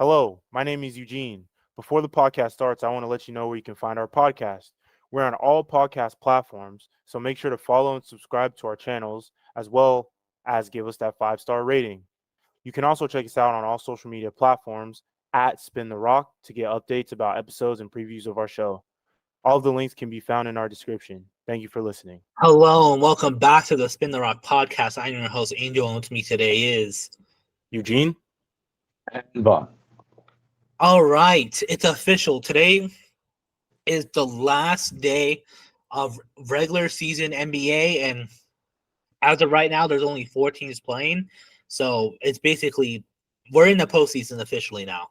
Hello, my name is Eugene. Before the podcast starts, I want to let you know where you can find our podcast. We're on all podcast platforms, so make sure to follow and subscribe to our channels as well as give us that 5-star rating. You can also check us out on all social media platforms at Spin the Rock to get updates about episodes and previews of our show. All of the links can be found in our description. Thank you for listening. Hello and welcome back to the Spin the Rock podcast. I'm your host, Angel, and with me today is Eugene? But all right. It's official. Today is the last day of regular season NBA, and as of right now, there's only 4 teams playing. So it's basically we're in the postseason officially now.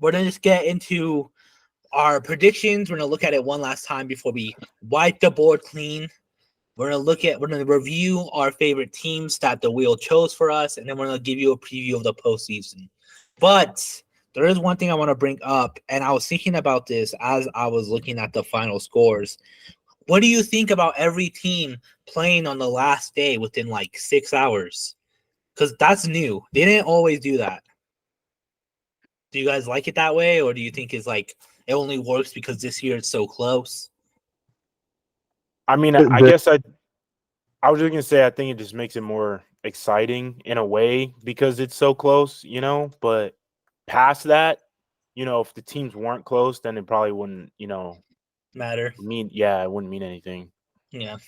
We're gonna just get into our predictions. We're gonna look at it one last time before we wipe the board clean. We're gonna review our favorite teams that the wheel chose for us, and then we're gonna give you a preview of the postseason. But there is one thing I want to bring up, and I was thinking about this as I was looking at the final scores. What do you think about every team playing on the last day within like 6 hours? Because that's new. They didn't always do that. Do you guys like it that way, or do you think it's like it only works because this year it's so close? I mean, I guess I was just going to say I think it just makes it more exciting in a way because it's so close, but past that, if the teams weren't close, then it probably wouldn't, Matter. it wouldn't mean anything. Yeah.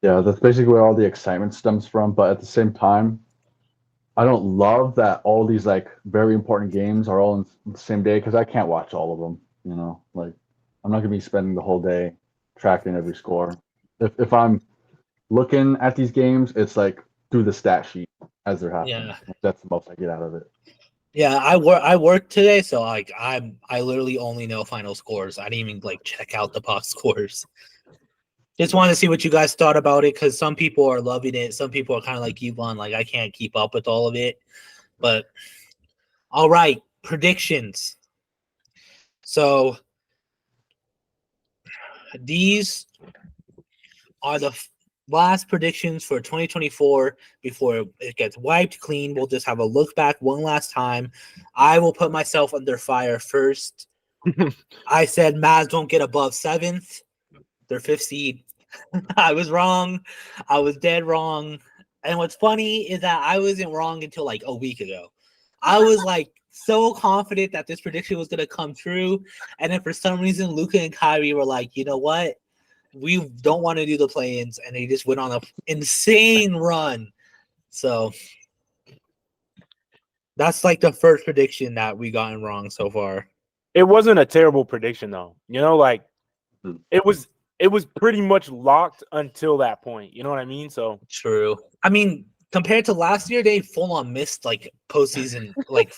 yeah, that's basically where all the excitement stems from. But at the same time, I don't love that all these like very important games are all in the same day because I can't watch all of them. Like I'm not gonna be spending the whole day tracking every score. If I'm looking at these games, it's like through the stat sheet as they're happening. Yeah. That's the most I get out of it. Yeah, I work today, so like I literally only know final scores. I didn't even like check out the box scores. Just wanted to see what you guys thought about it because some people are loving it. Some people are kind of like Yvonne, like I can't keep up with all of it. But all right, predictions. So these are the last predictions for 2024 before it gets wiped clean. We'll just have a look back one last time. I will put myself under fire first. I said Mavs won't get above 7th. They're 5th seed. I was wrong. I was dead wrong. And what's funny is that I wasn't wrong until like a week ago. I was like so confident that this prediction was going to come true. And then for some reason, Luka and Kyrie were like, you know what? We don't want to do the play-ins. And they just went on an insane run. So that's like the first prediction that we gotten wrong so far. It wasn't a terrible prediction though. It was pretty much locked until that point. You know what I mean? So True. I mean, compared to last year, they full on missed like postseason, like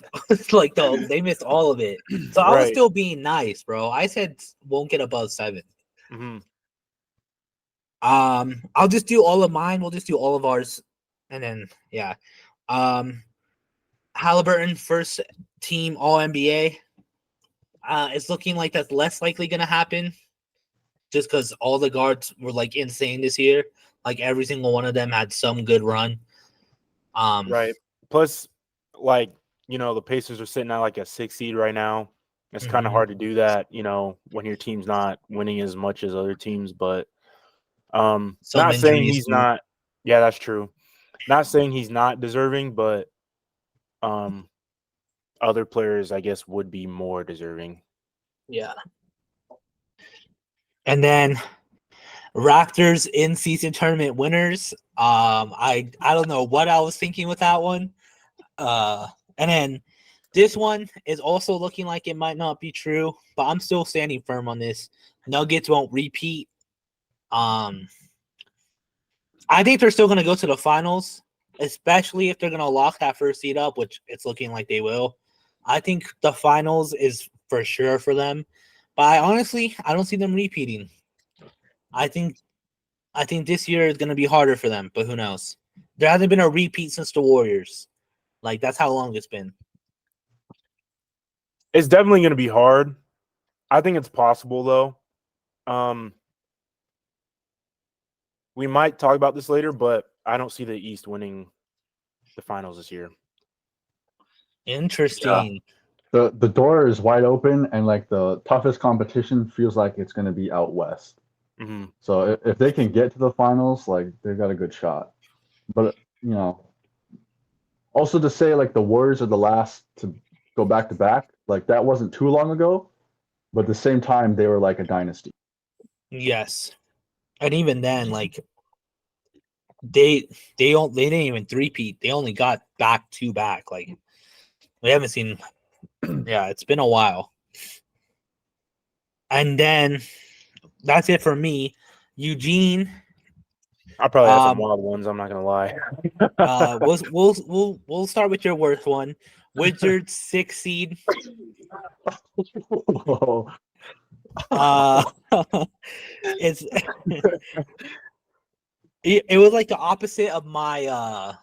they missed all of it. So I was Right. still being nice, bro. I said won't get above 7. Mm-hmm. I'll just do all of mine. We'll just do all of ours, and then yeah. Halliburton first team All NBA. It's looking like that's less likely gonna happen, just because all the guards were like insane this year. Like every single one of them had some good run. Right. Plus, the Pacers are sitting at like a 6 seed right now. It's kind of hard to do that, when your team's not winning as much as other teams. But not saying he's not. Yeah, that's true. Not saying he's not deserving, but other players, I guess, would be more deserving. Yeah. And then Raptors in season tournament winners. I don't know what I was thinking with that one. And then this one is also looking like it might not be true, but I'm still standing firm on this. Nuggets won't repeat. I think they're still gonna go to the finals, especially if they're gonna lock that first seed up, which it's looking like they will. I think the finals is for sure for them. But I don't see them repeating. I think this year is going to be harder for them, but who knows? There hasn't been a repeat since the Warriors. Like, that's how long it's been. It's definitely going to be hard. I think it's possible, though. We might talk about this later, but I don't see the East winning the finals this year. Interesting. The door is wide open, and like the toughest competition feels like it's going to be out west. Mm-hmm. So if they can get to the finals, like they've got a good shot. But also to say like the Warriors are the last to go back to back, like that wasn't too long ago. But at the same time, they were like a dynasty. Yes, and even then, like they didn't even three-peat. They only got back to back. Like we haven't seen. Yeah, it's been a while. And then that's it for me. Eugene. I probably have some wild ones. I'm not gonna lie. We'll start with your worst one. Wizards 6 seed. Uh, it's it was like the opposite of my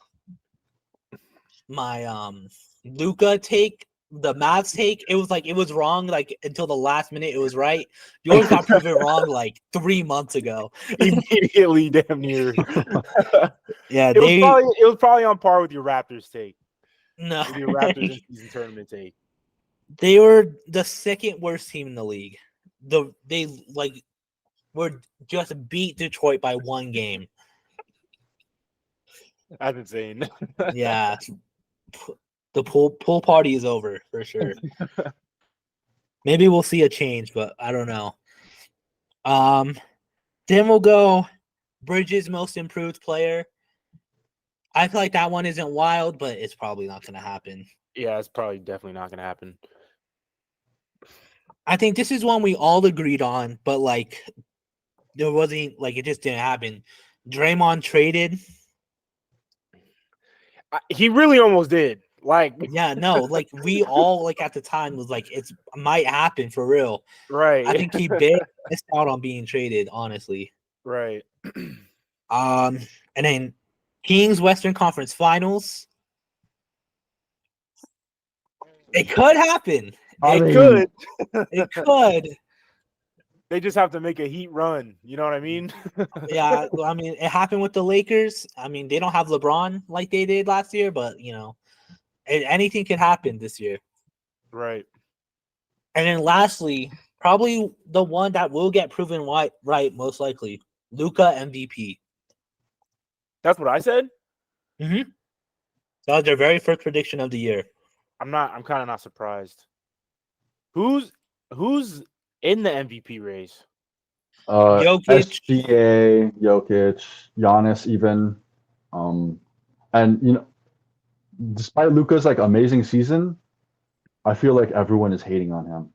Luca take, the Mavs take. It was like it was wrong like until the last minute. It was right. Yours got proven wrong like 3 months ago. Immediately, damn near. Yeah, it was probably on par with your Raptors take. No, With your Raptors in season tournament take. They were the second worst team in the league. They like were just beat Detroit by 1 game. That's insane. Yeah. The pool party is over for sure. Maybe we'll see a change, but I don't know. Then we'll go Bridges most improved player. I feel like that one isn't wild, but it's probably not going to happen. Yeah, it's probably definitely not going to happen. I think this is one we all agreed on, but like there wasn't like it just didn't happen. Draymond traded. He really almost did. Like, yeah, no, like we all like at the time was like it might happen for real. Right. I think he missed out on being traded, honestly. Right. And then Kings Western Conference Finals. It could happen. It could. They just have to make a Heat run. You know what I mean? Yeah, I mean, it happened with the Lakers. I mean, they don't have LeBron like they did last year, but, anything could happen this year. Right. And then lastly, probably the one that will get proven right, most likely, Luka MVP. That's what I said? Mm-hmm. That was their very first prediction of the year. I'm kind of not surprised. Who's in the MVP race? Jokic, SGA, Jokic, Giannis, even, and despite Luka's like amazing season, I feel like everyone is hating on him.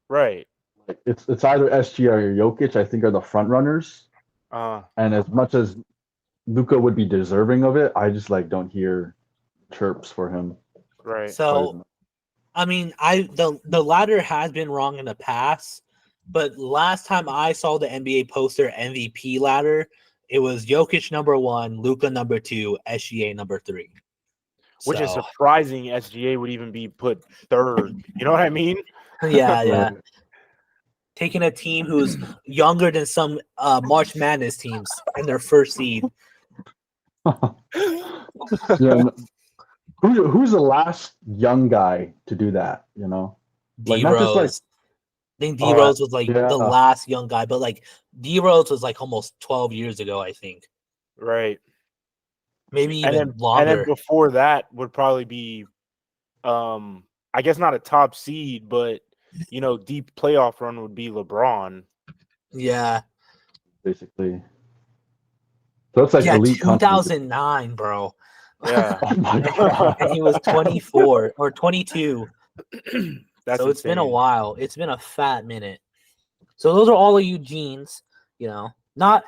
Right. Like it's either SGA or Jokic. I think are the front runners. And as much as Luka would be deserving of it, I just like don't hear chirps for him. Right. So, I mean, the ladder has been wrong in the past, but last time I saw the NBA poster MVP ladder, it was Jokic number 1, Luka number 2, SGA number 3. Which is surprising. SGA would even be put 3rd. You know what I mean? Yeah. Taking a team who's younger than some March Madness teams and their first seed. Yeah. Who's the last young guy to do that? Like not just like. I think D Rose was like the last young guy, but like D Rose was like almost 12 years ago, I think. Right. Maybe even longer. And then before that would probably be, I guess not a top seed, but deep playoff run would be LeBron. Yeah. Basically. So it's like elite 2009, bro. Yeah. Oh my God. And he was 24 or 22. So it's been a while. It's been a fat minute. So those are all of Eugene's, not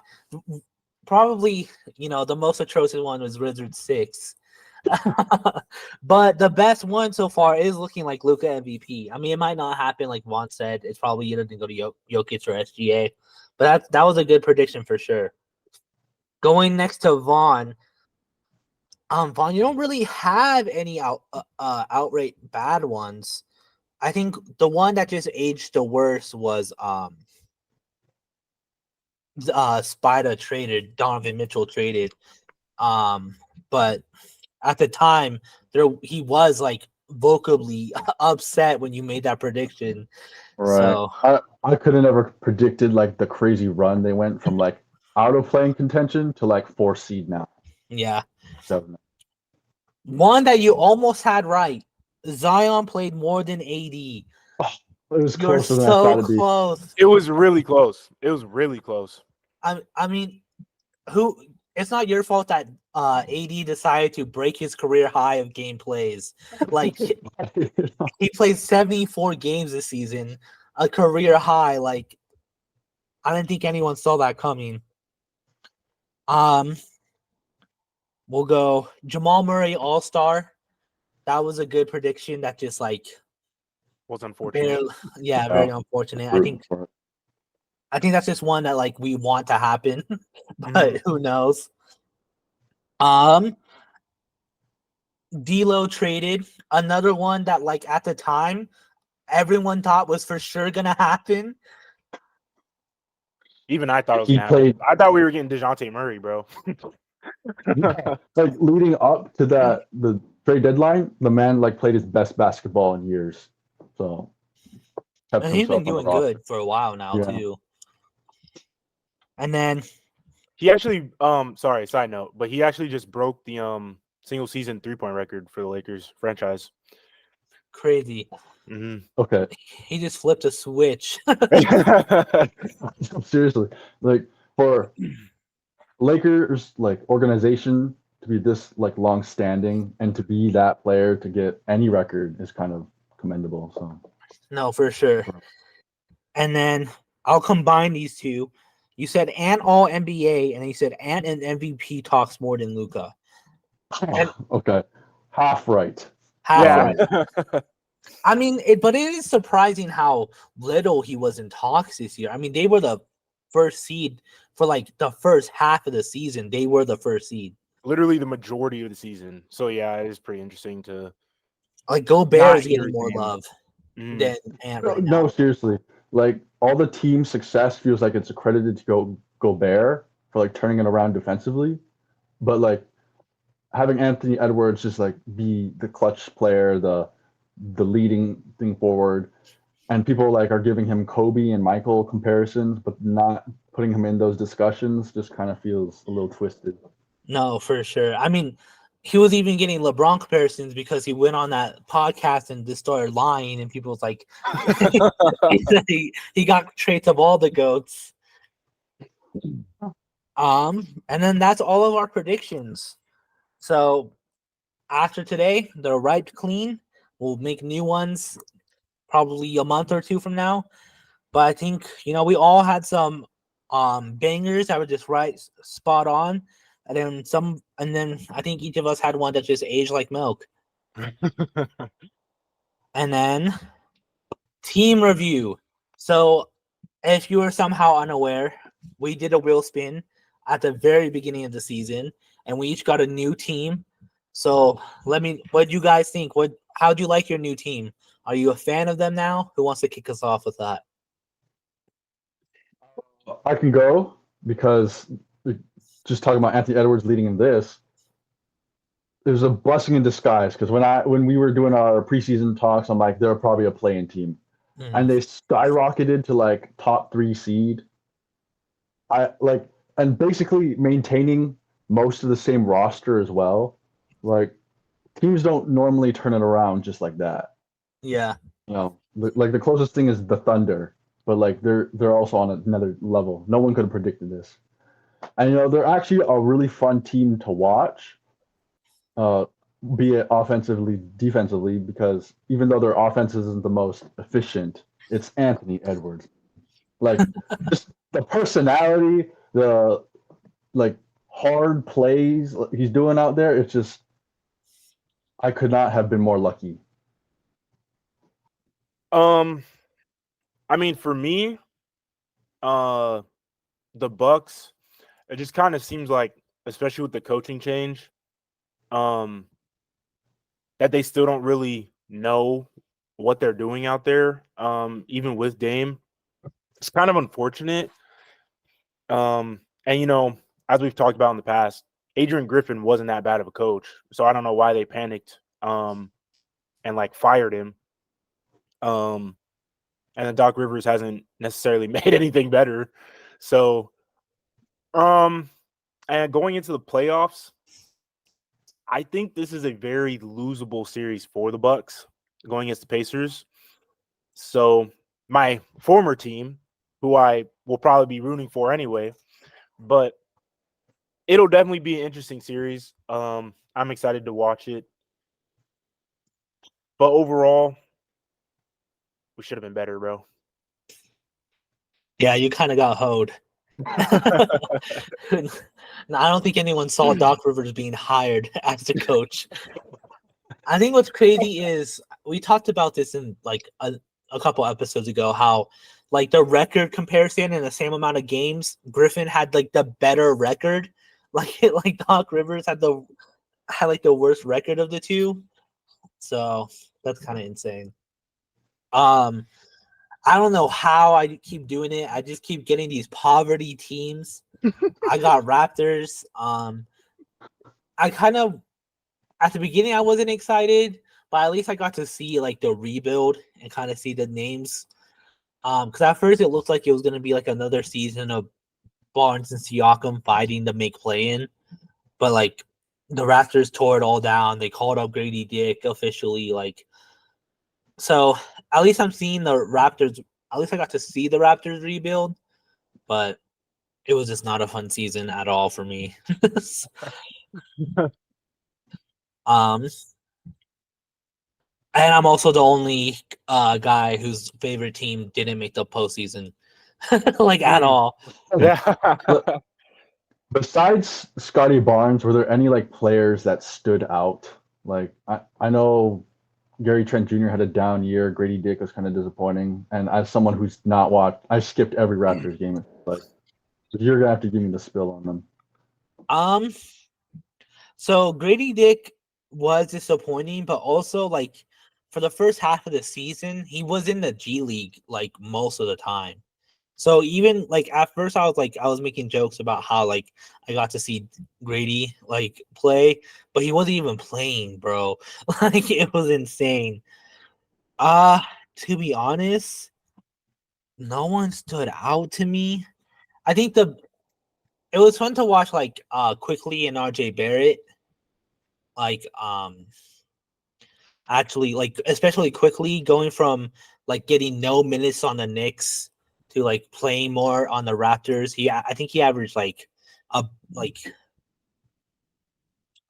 probably, the most atrocious one was Wizards 6. But the best one so far is looking like Luka MVP. I mean, it might not happen like Vaughn said. It's probably either going to go to Jokic or SGA. But that was a good prediction for sure. Going next to Vaughn. Vaughn, you don't really have any outright bad ones. I think the one that just aged the worst was Spida traded, Donovan Mitchell traded. But at the time he was like vocally upset when you made that prediction. Right. So I could have never predicted like the crazy run they went from like out of playing contention to like 4 seed now. yeah, 7. one that you almost had right. Zion played more than AD. Oh, it was You're closer than I thought so it'd be. close. It was really close. It was really close. I mean, who? It's not your fault that AD decided to break his career high of game plays. Like he played 74 games this season, a career high. Like I didn't think anyone saw that coming. We'll go Jamal Murray All-Star. That was a good prediction. That just like Was unfortunate. very unfortunate. I think that's just one that like we want to happen, but who knows? D'Lo traded, another one that like at the time everyone thought was for sure gonna happen. Even I thought it was He gonna happen. played. I thought we were getting DeJounte Murray, bro. Yeah, like leading up to the trade deadline, the man like played his best basketball in years. So kept And he's been himself on the doing roster. good for a while now Yeah. too. And then He actually, sorry, side note, but he actually just broke the single season 3-point record for the Lakers franchise. crazy. Okay. He just flipped a switch. Seriously, like for Lakers like organization to be this like long standing and to be that player to get any record is kind of commendable. So No, for sure. And then I'll combine these two. You said Ant All NBA, and you said Ant and MVP talks more than Luca. okay, half right. Half Yeah. right. I mean, but it is surprising how little he was in talks this year. I mean, they were the first seed for like the first half of the season. They were the first seed. Literally the majority of the season. So yeah, it is pretty interesting to Like Gobert not is hear getting his more name. love Mhm. than Ant right now. No, seriously. Like all the team success feels like it's accredited to Gobert for like turning it around defensively, but like having Anthony Edwards just like be the clutch player, the leading thing forward, and people like are giving him Kobe and Michael comparisons, but not putting him in those discussions just kind of feels a little twisted. No, for sure. I mean, he was even getting LeBron comparisons because he went on that podcast and just started lying, and people was like, he got traits of all the goats. And then that's all of our predictions. So after today, they're wiped clean. We'll make new ones probably a month or two from now. But I think we all had some bangers that were just right spot on. And then I think each of us had one that just aged like milk. And then team review. So if you were somehow unaware, we did a wheel spin at the very beginning of the season, and we each got a new team. So what do you guys think? How do you like your new team? Are you a fan of them now? Who wants to kick us off with that? I can go because just talking about Anthony Edwards leading in this, it was a blessing in disguise because when we were doing our preseason talks, I'm like, they're probably a play-in team. Mm-hmm. And they skyrocketed to like top 3 seed. And basically maintaining most of the same roster as well. Like teams don't normally turn it around just like that. Yeah. Like the closest thing is the Thunder, but like they're also on another level. No one could have predicted this. And they're actually a really fun team to watch. Be it offensively, defensively, because even though their offense isn't the most efficient, it's Anthony Edwards. Like just the personality, the like hard plays he's doing out there. It's just I could not have been more lucky. I mean, for me, the Bucks, it just kind of seems like, especially with the coaching change, that they still don't really know what they're doing out there. Even with Dame, it's kind of unfortunate. And as we've talked about in the past, Adrian Griffin wasn't that bad of a coach, so I don't know why they panicked. And and like fired him. And then Doc Rivers hasn't necessarily made anything better. So, and going into the playoffs, I think this is a very losable series for the Bucks going against the Pacers. So, my former team, who I will probably be rooting for anyway, but it'll definitely be an interesting series. I'm excited to watch it. But overall, we should have been better, bro. Yeah, you kind of got hoed. I don't think anyone saw Doc Rivers being hired as the coach. I think what's crazy is we talked about this in like a couple episodes ago, how like the record comparison in the same amount of games, Griffin had like the better record. Like Doc Rivers had like the worst record of the two. So that's kind of insane. I don't know how I keep doing it. I just keep getting these poverty teams. I got Raptors. I kind of at the beginning I wasn't excited, but at least I got to see like the rebuild and kind of see the names. Because at first it looked like it was gonna be like another season of Barnes and Siakam fighting to make play in, but like the Raptors tore it all down. They called up Grady Dick officially, like so. At least I'm seeing the Raptors. At least I got to see the Raptors rebuild, but it was just not a fun season at all for me. And I'm also the only guy whose favorite team didn't make the postseason, like at all. Yeah. Besides Scotty Barnes, were there any like players that stood out? Like I know Gary Trent Jr. had a down year. Grady Dick was kind of disappointing. And as someone who's not watched, I skipped every Raptors game. But you're gonna have to give me the spill on them. So Grady Dick was disappointing, but also like for the first half of the season, he was in the G League like most of the time. So even like at first I was making jokes about how like I got to see Grady like play, but he wasn't even playing, bro. Like it was insane. To be honest, no one stood out to me. I think it was fun to watch like Quickly and RJ Barrett. Like actually like especially Quickly going from like getting no minutes on the Knicks to like playing more on the Raptors. I think he averaged like like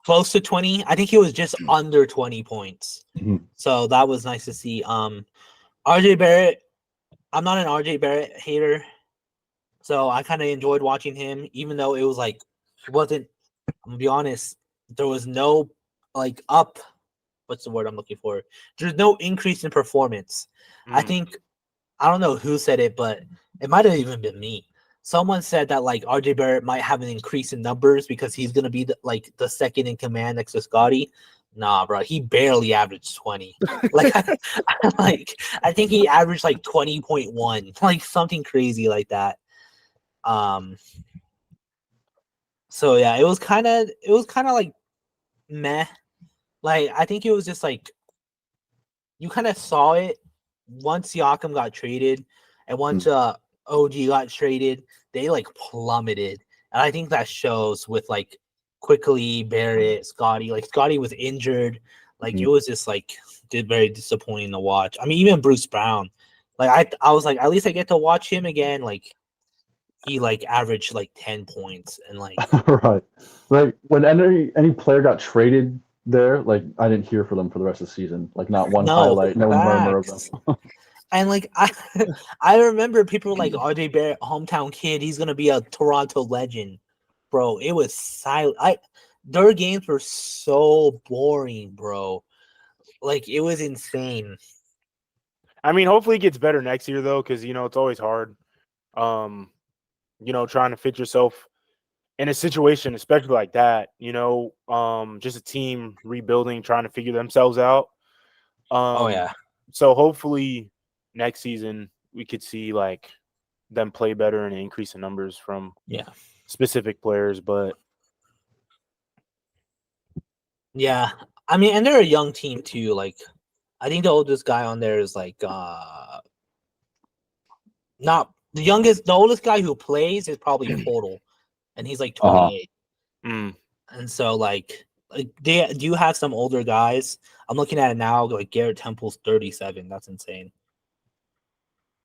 close to 20. I think he was just under 20 points. Mhm. So that was nice to see. RJ Barrett, I'm not an RJ Barrett hater. So I kind of enjoyed watching him, even though it was like it wasn't, I'm gonna be honest, there was no like what's the word I'm looking for? There's no increase in performance. I think I don't know who said it, but it might have even been me. Someone said that like RJ Barrett might have an increase in numbers because he's gonna be the second in command next to Scotty. Nah, bro, he barely averaged 20. Like, I think he averaged like 20.1, like something crazy like that. So yeah, it was kind of like meh. Like I think it was just like you kind of saw it once Siakam got traded and once OG got traded, they like plummeted. And I think that shows with like Quickly, Barrett, Scotty. Like Scotty was injured. Like it was just like very disappointing to watch. I mean, even Bruce Brown. Like I was like, at least I get to watch him again. Like he like averaged like 10 points and like Right. Like when any player got traded there, like I didn't hear from them for the rest of the season. Like not one highlight, no murmur of them. And like I remember people were like RJ Barrett, hometown kid, he's gonna be a Toronto legend. Bro, it was silent. Their games were so boring, bro. Like it was insane. I mean, hopefully it gets better next year though, because it's always hard. Trying to fit yourself in a situation, especially like that. Just a team rebuilding, trying to figure themselves out. Oh yeah. So hopefully next season we could see like them play better and an increase in numbers from specific players. But yeah, I mean, and they're a young team too. Like I think the oldest guy on there is like not the youngest. The oldest guy who plays is probably Portal, and he's like 28. Mm. And so like they do have some older guys. I'm looking at it now. Like Garrett Temple's 37. That's insane.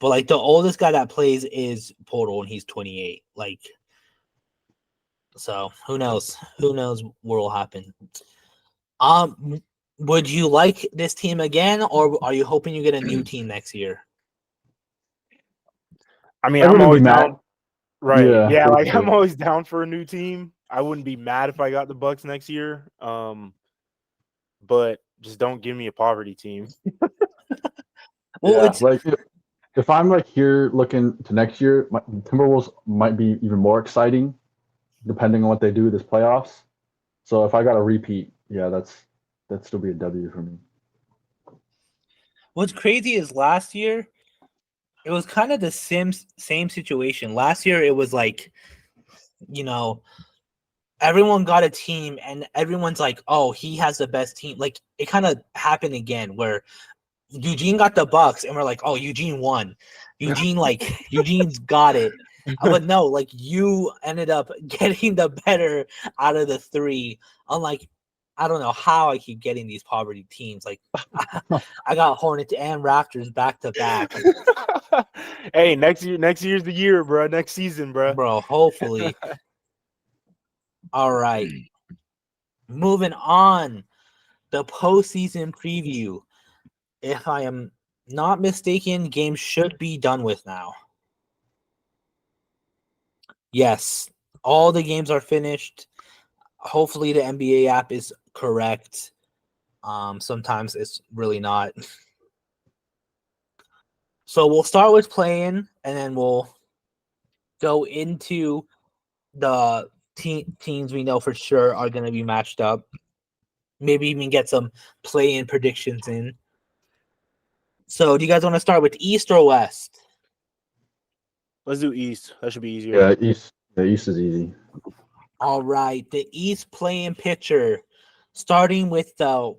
But like the oldest guy that plays is Portal, and he's 28. Like, so who knows? Who knows what will happen? Would you like this team again, or are you hoping you get a new team next year? I mean, I'm Everyone would always be mad. down. Right. Yeah, like basically. I'm always down for a new team. I wouldn't be mad if I got the Bucks next year. But just don't give me a poverty team. Well, Yeah, like if I'm like here looking to next year, Timberwolves might be even more exciting, depending on what they do this playoffs. So if I got a repeat, yeah, that'd still be a W for me. what's crazy is last year it was kind of the same situation. Last year it was like, you know, everyone got a team and everyone's like, oh, he has the best team. Like it kind of happened again where Eugene got the Bucks and we're like, oh, Eugene won. Eugene's got it. But no, like you ended up getting the better out of the three. Unlike, I don't know how I keep getting these poverty teams. Like I got Hornets and Raptors back to back. Hey, next year's the year, bro. Next season, bro. Bro, hopefully. All right. Moving on. The postseason preview. If I am not mistaken, games should be done with now. Yes, all the games are finished. Hopefully the NBA app is correct. Sometimes it's really not. So we'll start with playing, and then we'll go into the teams we know for sure are going to be matched up. Maybe even get some play-in predictions in. So do you guys want to start with East or West? Let's do East. That should be easier. Yeah, East. The East is easy. All right, the East play-in picture, starting with the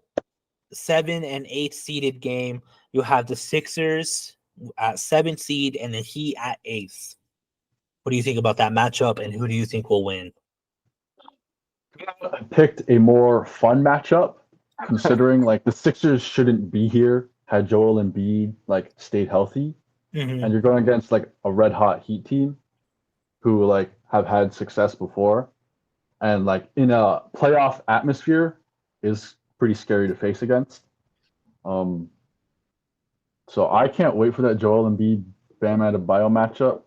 7 and 8 seeded game. You have the Sixers at 7 seed and the Heat at 8th. What do you think about that matchup, and who do you think will win? I picked a more fun matchup, considering like the Sixers shouldn't be here had Joel Embiid like stayed healthy, and you're going against like a red hot Heat team, who like have had success before, and like in a playoff atmosphere is pretty scary to face against. So I can't wait for that Joel Embiid Bam Adebayo matchup.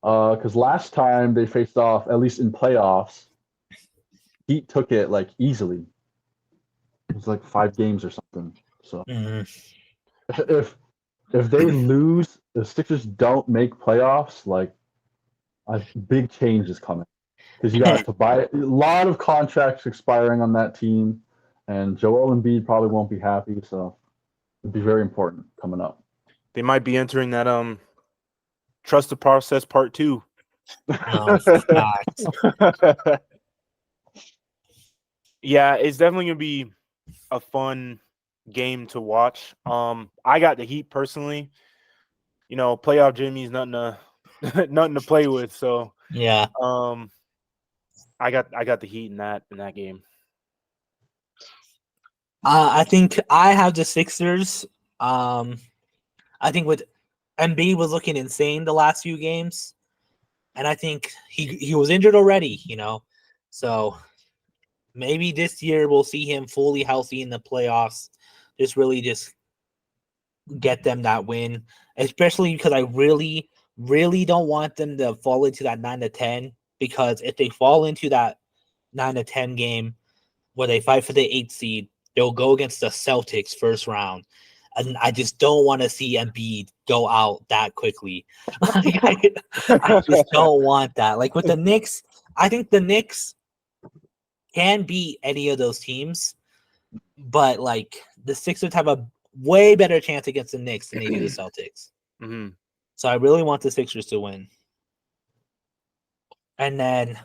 Because last time they faced off, at least in playoffs, Heat took it like easily. It was like 5 games or something. So if they lose, the Sixers don't make playoffs, like a big change is coming. Because you got to buy a lot of contracts expiring on that team, and Joel Embiid probably won't be happy. So it'd be very important coming up. They might be entering that trust the process part 2. No, facts. Yeah, it's definitely gonna be a fun game to watch. I got the Heat personally. You know, playoff Jimmy's nothing to play with. So Yeah. I got the Heat in that game. I think I have the Sixers. I think with Embiid was looking insane the last few games, and I think he was injured already, you know. So maybe this year we'll see him fully healthy in the playoffs. Just get them that win, especially because I really, really don't want them to fall into that 9-10. Because if they fall into that 9-10 game where they fight for the 8th seed, they'll go against the Celtics first round. And I just don't want to see Embiid go out that quickly. I just don't want that. Like with the Knicks, I think the Knicks can beat any of those teams, but like the Sixers have a way better chance against the Knicks than they do the Celtics. Mm-hmm. So I really want the Sixers to win. And then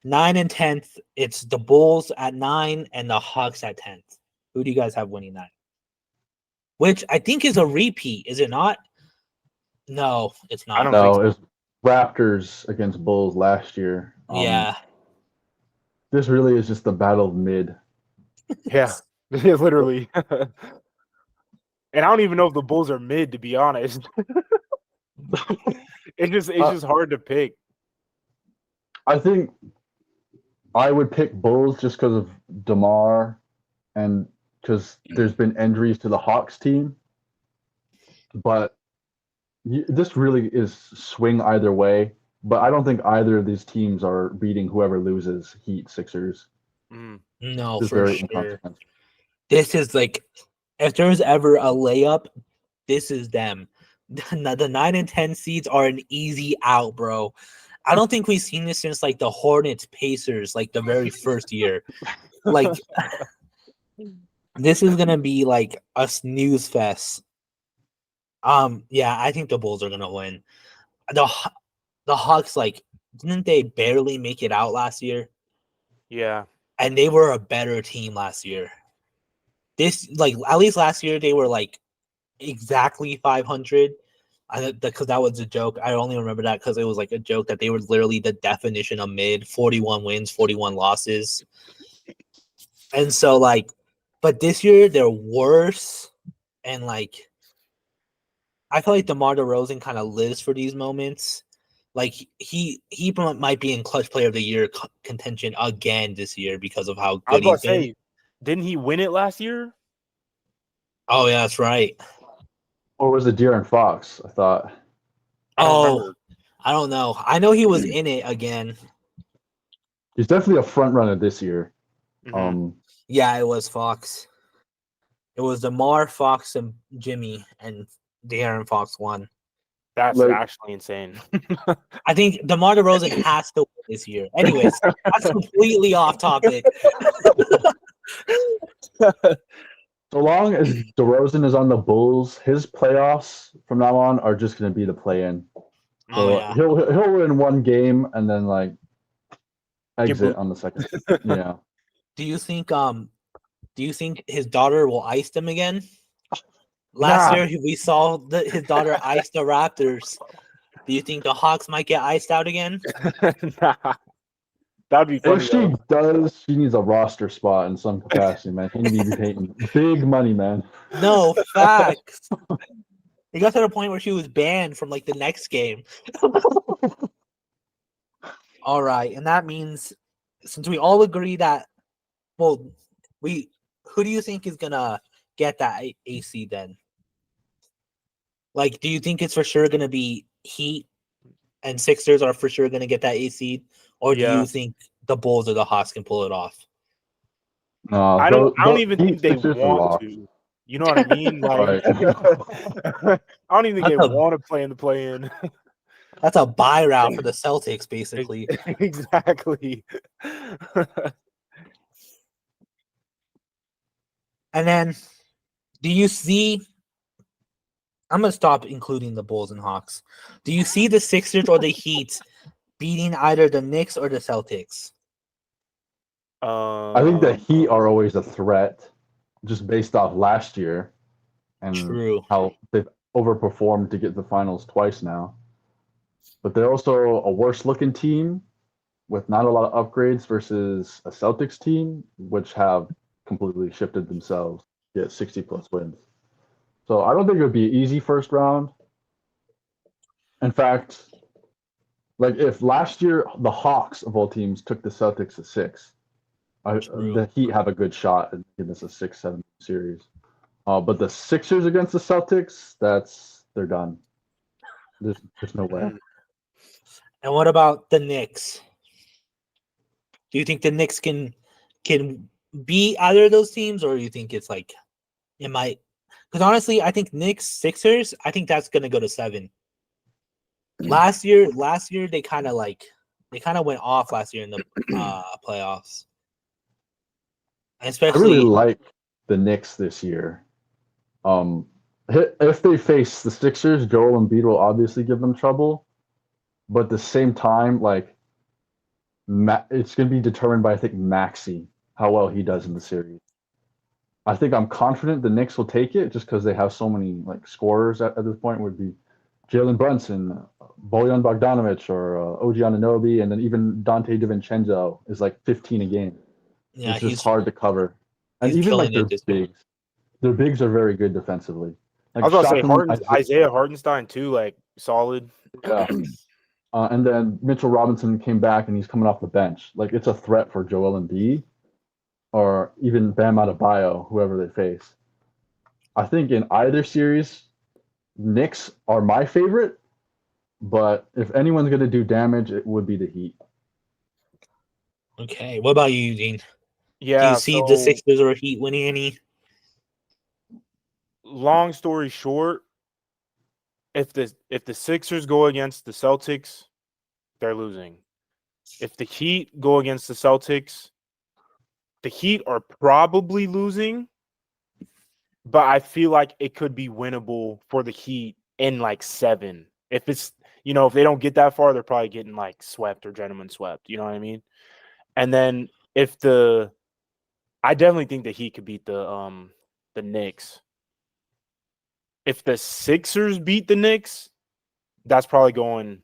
9 and 10th, it's the Bulls at 9 and the Hawks at 10th. Who do you guys have winning that? which I think is a repeat. Is it not? No, it's I not. don't think No, so. it was Raptors against Bulls last year. Yeah. This really is just the battle of mid. Yeah, literally. And I don't even know if the Bulls are mid, to be honest. It's just hard to pick. I think I would pick Bulls just because of DeMar and because there's been injuries to the Hawks team. But this really is swing either way. But I don't think either of these teams are beating whoever loses, Heat, Sixers. Mm. No, Just for very sure. inconsequential. This is like, if there's ever a layup, this is them. The 9 and 10 seeds are an easy out, bro. I don't think we've seen this since like the Hornets Pacers, like the very first year. Like, this is gonna be like a snooze fest. Yeah, I think the Bulls are gonna win. The Hawks, like, didn't they barely make it out last year? Yeah. And they were a better team last year. This, like, at least last year they were like exactly 500. Because that was a joke. I only remember that because it was like a joke that they were literally the definition of mid, 41 wins, 41 losses. And so, like, but this year they're worse. And like, I feel like DeMar DeRozan kind of lives for these moments. Like, he might be in clutch player of the year contention again this year because of how I was good about he's to been. say, didn't he win it last year? Oh yeah, that's right. Or was it De'Aaron Fox? I thought. I don't Oh, remember. I don't know. I know he was in it again. He's definitely a front runner this year. Mhm. Yeah, it was Fox. It was DeMar, Fox, and Jimmy, and De'Aaron Fox won. That's Like, actually insane. I think DeMar DeRozan has to win this year. Anyways, that's completely off topic. so long as DeRozan is on the Bulls, his playoffs from now on are just going to be the play-in. Oh So yeah. he'll win one game and then like Get exit boot- on the second. Yeah. Do you think his daughter will ice them again? Nah. Last year we saw his daughter ice the Raptors. Do you think the Hawks might get iced out again? Nah. That'd be funny If she though. does, she needs a roster spot in some capacity, man. She needs to be paying big money, man. No, facts. It got to the point where she was banned from like the next game. All right, and that means since we all agree that, well, who do you think is gonna get that AC then? Like, do you think it's for sure gonna be Heat and Sixers are for sure gonna get that AC, or do Yeah. you think the Bulls or the Hawks can pull it off? No, I don't even Heat think they Sixers are want locked. to. You know what I mean? Like, Right. I don't even think they That's a- want to play in the play-in. That's a buy route for the Celtics, basically. Exactly. And then, do you see? I'm gonna stop including the Bulls and Hawks. Do you see the Sixers or the Heat beating either the Knicks or the Celtics? I think the Heat are always a threat, just based off last year and True. how they've overperformed to get the finals twice now. But they're also a worse looking team with not a lot of upgrades versus a Celtics team, which have completely shifted themselves, get 60 plus wins. So I don't think it would be an easy first round. In fact, like if last year the Hawks of all teams took the Celtics to 6, True. the Heat have a good shot at giving this a 6-7 series. But the Sixers against the Celtics, they're done. There's no way. And what about the Knicks? Do you think the Knicks can beat either of those teams, or do you think it's like it might? Because honestly, I think Knicks Sixers, I think that's gonna go to 7. Last year they kind of went off last year in the playoffs, I especially. really like the Knicks this year. If they face the Sixers, Joel Embiid will obviously give them trouble. But at the same time, like it's going to be determined by I think Maxey how well he does in the series. I think I'm confident the Knicks will take it just because they have so many like scorers at this point. Would be Jalen Brunson, Bojan Bogdanovic, or OG Anunoby, and then even Dante DiVincenzo is like 15 a game. Yeah, It's just hard to cover. And he's even like killing it this year. their bigs are very good defensively. I Like was about to say shockingly, Isaiah Hartenstein too, like solid. yeah. And then Mitchell Robinson came back and he's coming off the bench. Like it's a threat for Joel Embiid or even Bam Adebayo, whoever they face. I think in either series, Knicks are my favorite, but if anyone's going to do damage, it would be the Heat. Okay, what about you, Eugene? Do Yeah. you see the Sixers or Heat winning any? Long story short, if the Sixers go against the Celtics, they're losing. If the Heat go against the Celtics, the Heat are probably losing, but I feel like it could be winnable for the Heat in like 7. If it's, if they don't get that far, they're probably getting like swept or gentlemen swept. You know what I mean? And then I definitely think the Heat could beat the Knicks. If the Sixers beat the Knicks, that's probably going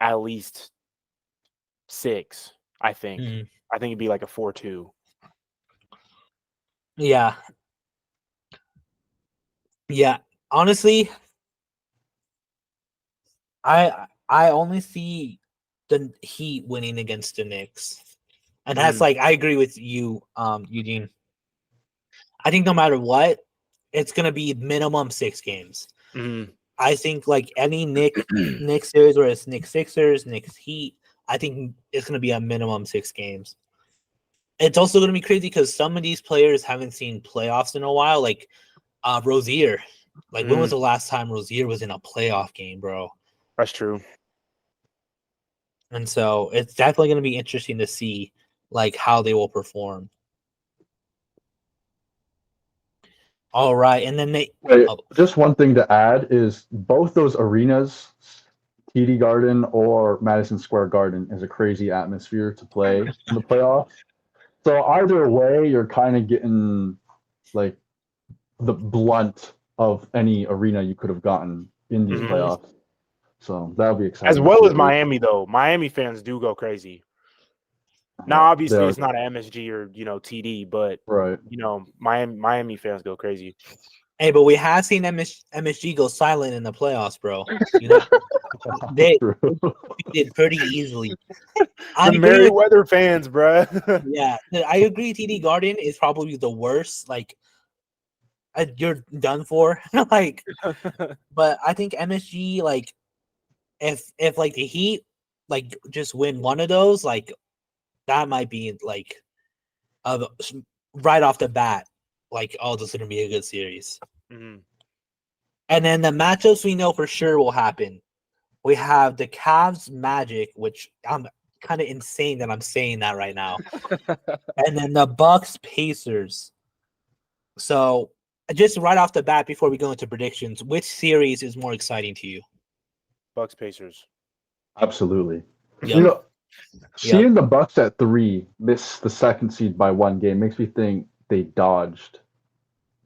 at least 6, I think. I think it'd be like a 4-2. Yeah. Yeah. Honestly, I only see the Heat winning against the Knicks. And that's like I agree with you, Eugene. I think no matter what, it's gonna be minimum 6 games. I think like any Knicks series where it's Knicks Sixers, Knicks Heat, I think it's gonna be a minimum 6 games. It's also gonna be crazy because some of these players haven't seen playoffs in a while, like Rozier. Like when was the last time Rozier was in a playoff game, bro? That's true. And so it's definitely gonna be interesting to see like how they will perform. All right, and then just one thing to add is both those arenas, TD Garden or Madison Square Garden, is a crazy atmosphere to play in the playoffs. So either way, you're kind of getting like the blunt of any arena you could have gotten in these playoffs. So that'll be exciting. As well as Miami, though. Miami fans do go crazy. Now, obviously, it's not an MSG or TD, but right. Miami fans go crazy. Hey, but we have seen MSG go silent in the playoffs, bro. They did pretty easily. The Merriweather fans, bro. Yeah, I agree. TD Garden is probably the worst. Like, you're done for. Like, but I think MSG, like, if like the Heat, like, just win one of those, like, that might be like, right off the bat, like, oh, this is gonna be a good series. And then the matchups we know for sure will happen. We have the Cavs Magic, which I'm kind of insane that I'm saying that right now. And then the Bucks Pacers. So just right off the bat, before we go into predictions, which series is more exciting to you? Bucks Pacers. Absolutely. Yep. Seeing the Bucks at 3 miss the second seed by 1 game makes me think they dodged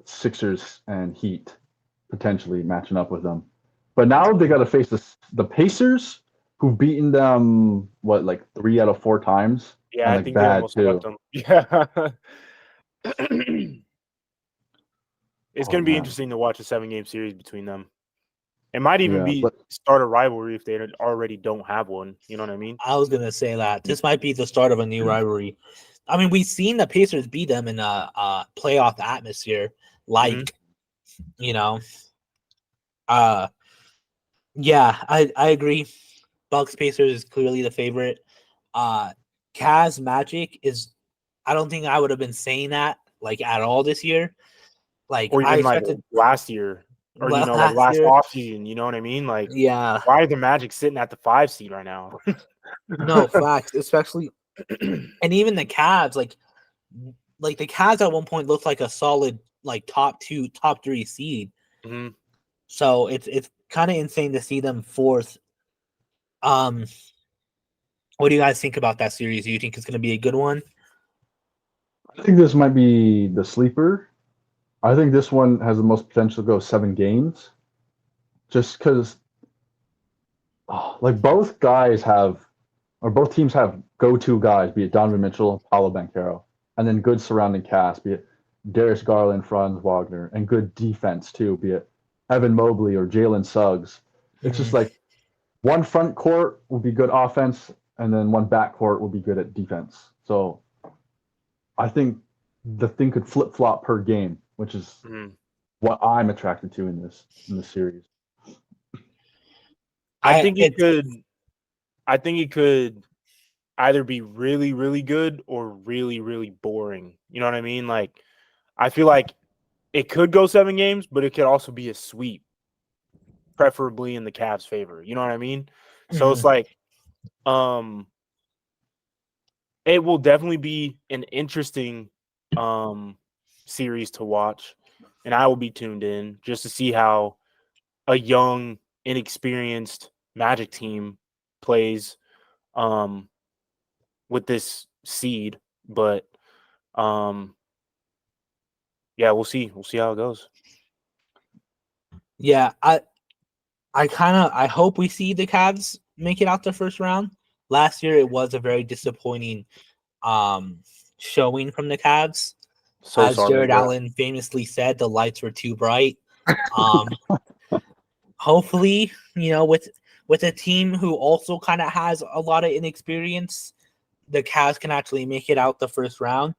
Sixers and Heat potentially matching up with them. But now they got to face the Pacers, who've beaten them, 3 out of 4 times? Yeah, I think they almost swept them. Yeah. It's going to be interesting to watch a 7-game series between them. It might even start a rivalry if they already don't have one. You know what I mean? I was going to say that. This might be the start of a new rivalry. I mean, we've seen the Pacers beat them in a playoff atmosphere. Yeah, I agree. Bucks Pacers is clearly the favorite. Cavs Magic is, I don't think I would have been saying that like at all this year. Like, or even I expected last year, or last offseason. You know what I mean? Like, yeah, why are the Magic sitting at the 5 seed right now? No facts, especially, and even the Cavs, like the Cavs at one point looked like a solid like top 2, top 3 seed. So it's kind of insane to see them 4th. What do you guys think about that series? Do you think it's going to be a good one? I think this might be the sleeper. I think this one has the most potential to go 7 games, just because, like both teams have go-to guys, be it Donovan Mitchell, Paolo Banchero, and then good surrounding cast, be it Darius Garland, Franz Wagner, and good defense too, be it Evan Mobley or Jalen Suggs. It's just like one front court will be good offense, and then one back court will be good at defense. So I think the thing could flip flop per game, which is what I'm attracted to in this series. I think it could either be really, really good or really, really boring. You know what I mean? Like, I feel like it could go 7 games, but it could also be a sweep, preferably in the Cavs' favor. You know what I mean? So it's like, it will definitely be an interesting series to watch, and I will be tuned in just to see how a young, inexperienced Magic team plays with this seed. But yeah, we'll see. We'll see how it goes. Yeah, I hope we see the Cavs make it out the first round. Last year it was a very disappointing showing from the Cavs. So as sorry, Jared bro. Allen famously said, the lights were too bright. Hopefully, with a team who also kind of has a lot of inexperience, the Cavs can actually make it out the first round.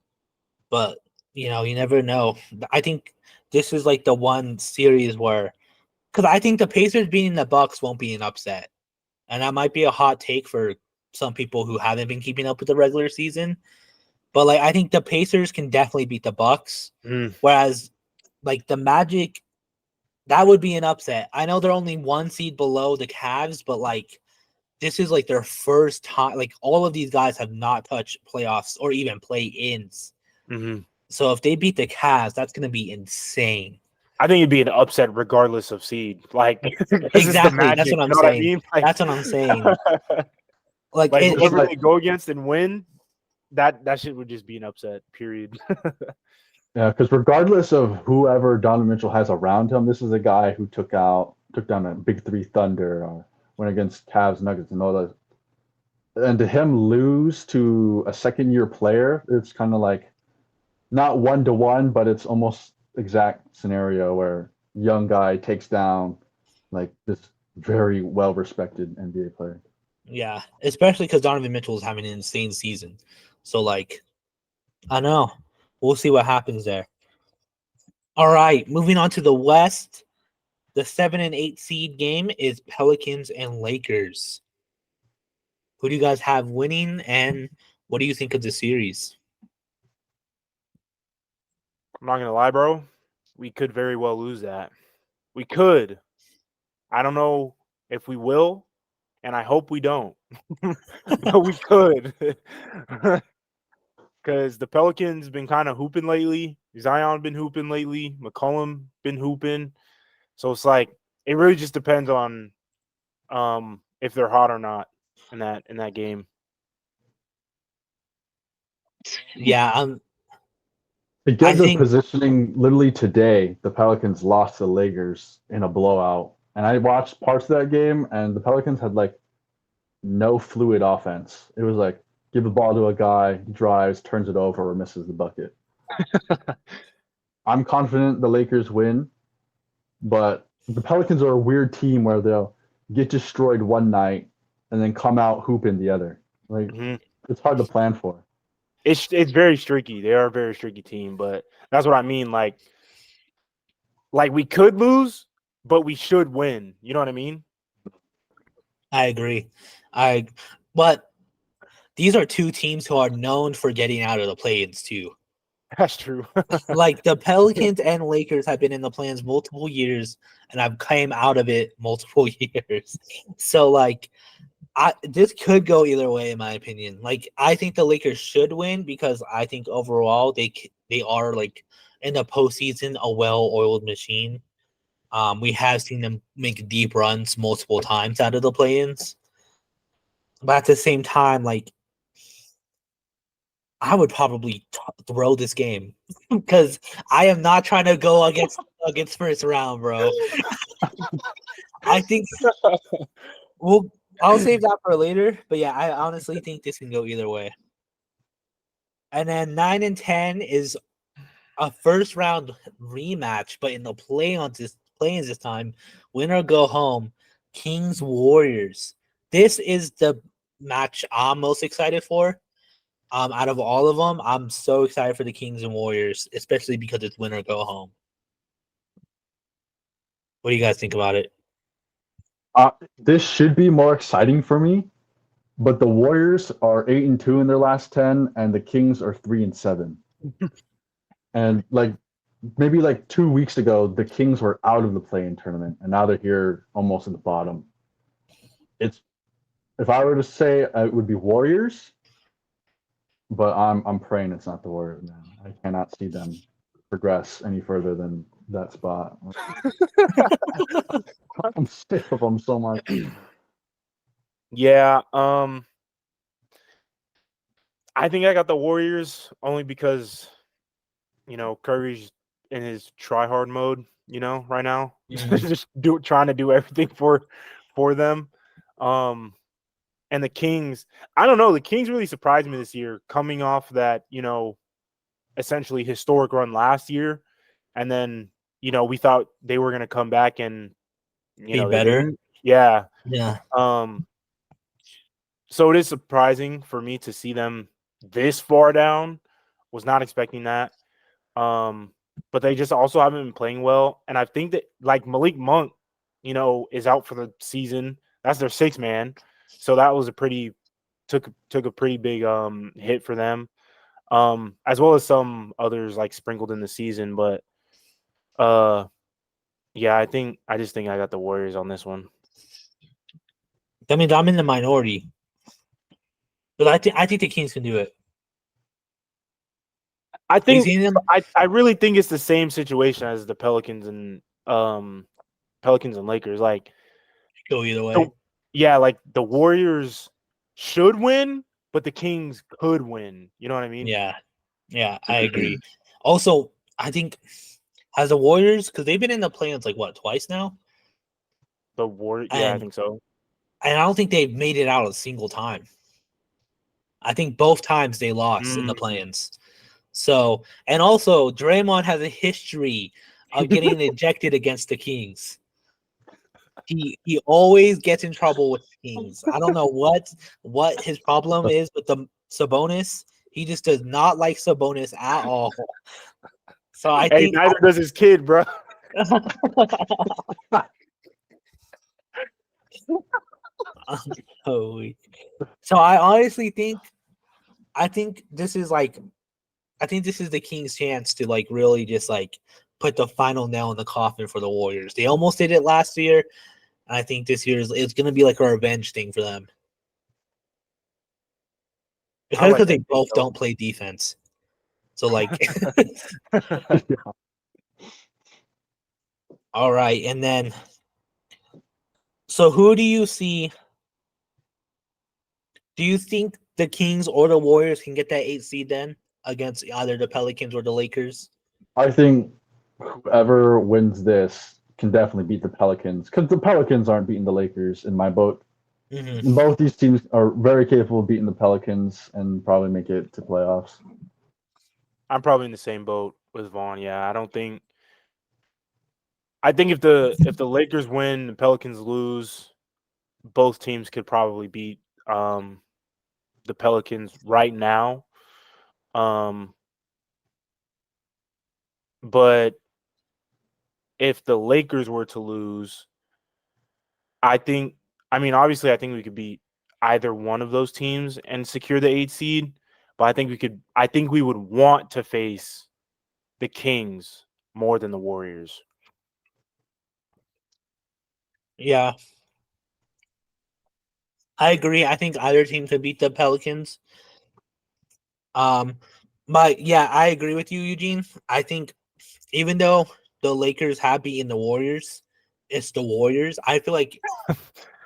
But you never know. I think this is like the one series where, because I think the Pacers beating the Bucks won't be an upset, and that might be a hot take for some people who haven't been keeping up with the regular season. But like, I think the Pacers can definitely beat the Bucks, whereas like the Magic, that would be an upset. I know they're only 1 seed below the Cavs, but like this is like their first time. Like all of these guys have not touched playoffs or even play-ins. So if they beat the Cavs, that's going to be insane. I think it'd be an upset regardless of seed. Like exactly, that's what I'm saying. What I mean? Like, that's what I'm saying. Like whoever they go against and win, that shit would just be an upset. Period. Yeah, because regardless of whoever Donovan Mitchell has around him, this is a guy who took down a Big Three Thunder, went against Cavs, Nuggets, and all that. And to him lose to a second-year player, it's kind of like not 1-to-1, but it's almost exact scenario where young guy takes down like this very well-respected NBA player. Yeah, especially because Donovan Mitchell is having an insane season. So like, I know. We'll see what happens there. All right, moving on to the West. The 7 and 8 seed game is Pelicans and Lakers. Who do you guys have winning, and what do you think of the series? I'm not gonna lie, bro. We could very well lose that. We could. I don't know if we will, and I hope we don't. But we could. Because the Pelicans been kind of hooping lately. Zion been hooping lately. McCollum been hooping. So it's like it really just depends on if they're hot or not in that game. Yeah, Because of positioning, literally today, the Pelicans lost to the Lakers in a blowout. And I watched parts of that game, and the Pelicans had like no fluid offense. It was like give the ball to a guy, drives, turns it over, or misses the bucket. I'm confident the Lakers win, but the Pelicans are a weird team where they'll get destroyed one night and then come out hooping the other. Like it's hard to plan for. It's very streaky. They are a very streaky team, but that's what I mean. Like we could lose, but we should win. You know what I mean? I agree. But these are two teams who are known for getting out of the play-ins too. That's true. Like the Pelicans and Lakers have been in the play-ins multiple years, and I've came out of it multiple years. So like, this could go either way in my opinion. Like I think the Lakers should win because I think overall they are like in the postseason a well-oiled machine. We have seen them make deep runs multiple times out of the play-ins. But at the same time, like I would probably throw this game because I am not trying to go against first round, bro. I think I'll save that for later. But yeah, I honestly think this can go either way. And then 9 and 10 is a first round rematch, but in the play-ins this time, winner go home. Kings Warriors. This is the match I'm most excited for. Out of all of them, I'm so excited for the Kings and Warriors, especially because it's winner go home. What do you guys think about it? This should be more exciting for me, but the Warriors are 8-2 in their last 10, and the Kings are 3-7. And like maybe like 2 weeks ago, the Kings were out of the play-in tournament, and now they're here almost in the bottom. It's if I were to say it would be Warriors, but I'm praying it's not the Warriors, man. I cannot see them progress any further than that spot. I'm sick of them so much. Yeah, I think I got the Warriors only because Curry's in his try hard mode, right now. Just trying to do everything for them. And the Kings, I don't know, the Kings really surprised me this year coming off that, essentially historic run last year. And then, we thought they were going to come back and Be they better. didn't. Yeah. Yeah. So it is surprising for me to see them this far down. Was not expecting that. But they just also haven't been playing well. And I think that like Malik Monk, is out for the season. That's their sixth man. So that was took a pretty big hit for them. As well as some others like sprinkled in the season. But yeah, I just think I got the Warriors on this one. That means I'm in the minority. But I think the Kings can do it. I think I really think it's the same situation as the Pelicans and Lakers. Like go either way. Like the Warriors should win, but the Kings could win. You know what I mean? Yeah, I agree. Also, I think as the Warriors, because they've been in the play-ins like what, twice now? Yeah, I think so. And I don't think they've made it out a single time. I think both times they lost in the play-ins. So, and also Draymond has a history of getting ejected against the Kings. He always gets in trouble with the Kings. I don't know what his problem is with the Sabonis. He just does not like Sabonis at all. So I think neither does his kid, bro. So I honestly think this is the Kings' chance to like really just like put the final nail in the coffin for the Warriors. They almost did it last year. And I think this year it's going to be like a revenge thing for them. Especially because they both don't play defense. So like all right, and then so who do you see? Do you think the Kings or the Warriors can get that 8 seed then against either the Pelicans or the Lakers? I think whoever wins this can definitely beat the Pelicans because the Pelicans aren't beating the Lakers in my boat. Mm-hmm. Both these teams are very capable of beating the Pelicans and probably make it to playoffs. I'm probably in the same boat with Vaughn. Yeah, I think if the Lakers win, the Pelicans lose, both teams could probably beat the Pelicans right now. But if the Lakers were to lose, obviously I think we could beat either one of those teams and secure the 8 seed, but I think we would want to face the Kings more than the Warriors. Yeah. I agree. I think either team could beat the Pelicans. I agree with you, Eugene. I think even though the Lakers have beaten the Warriors, it's the Warriors. I feel like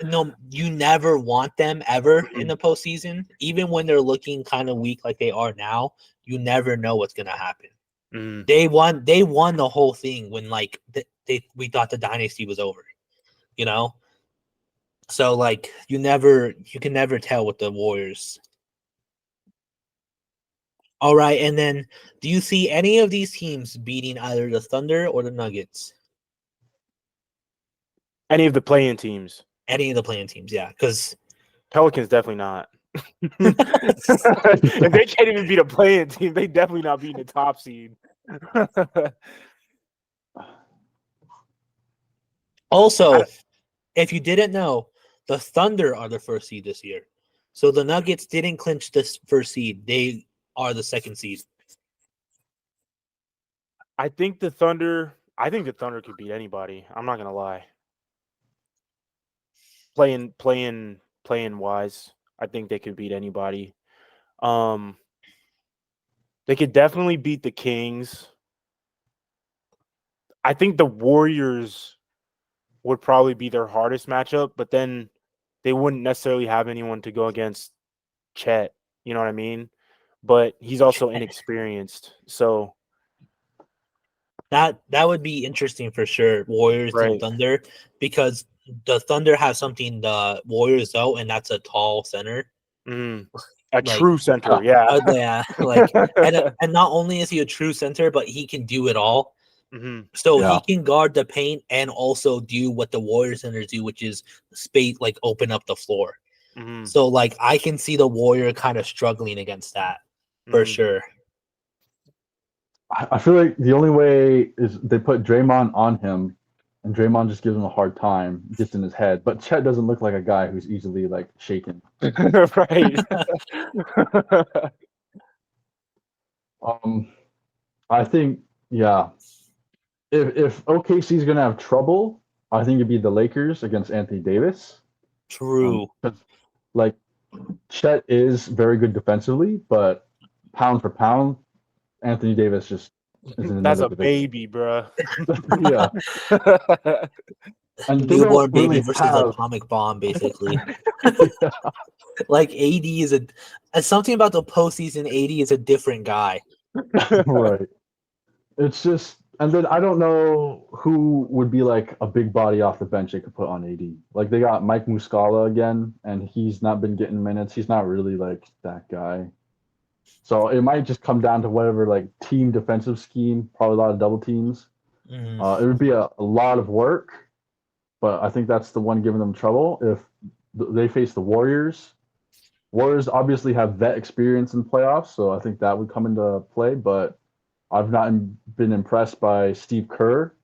no, you never want them ever in the postseason, even when they're looking kind of weak like they are now. You never know what's gonna happen. Mm. They won the whole thing when like we thought the dynasty was over, you know. So like you can never tell with the Warriors. All right, and then do you see any of these teams beating either the Thunder or the Nuggets? Any of the play-in teams. Any of the playing teams, yeah, because Pelicans definitely not. If they can't even beat a play-in team, they definitely not beating the top seed. also, if you didn't know, the Thunder are the first seed this year. So the Nuggets didn't clinch this first seed. They are the second seed. I think the Thunder could beat anybody. I'm not gonna lie. Playing wise, I think they could beat anybody. They could definitely beat the Kings. I think the Warriors would probably be their hardest matchup, but then they wouldn't necessarily have anyone to go against Chet. You know what I mean? But he's also inexperienced, so That would be interesting for sure. Warriors and right. Thunder, because the Thunder have something the Warriors don't, and that's a tall center. A Like, true center, yeah. Yeah, like and not only is he a true center, but he can do it all. So Yeah. he can guard the paint and also do what the Warriors centers do, which is space, like open up the floor. So like I can see the Warrior kind of struggling against that for sure. I feel like the only way is they put Draymond on him, and Draymond just gives him a hard time, gets in his head. But Chet doesn't look like a guy who's easily like shaken. Right. I think if OKC is gonna have trouble, I think it'd be the Lakers against Anthony Davis. True. Like Chet is very good defensively, but pound for pound, Anthony Davis just is in That's another a division. baby, bro. Yeah. And they Newborn don't baby really versus have atomic bomb, basically. yeah. Like AD is something about the postseason. AD is a different guy. Right. It's just, and then I don't know who would be like a big body off the bench they could put on AD. Like they got Mike Muscala again, and he's not been getting minutes. He's not really like that guy. So it might just come down to whatever like team defensive scheme, probably a lot of double teams. It would be a lot of work, but I think that's the one giving them trouble. If they face the Warriors, Warriors obviously have vet experience in playoffs, so I think that would come into play. But I've not been impressed by Steve Kerr,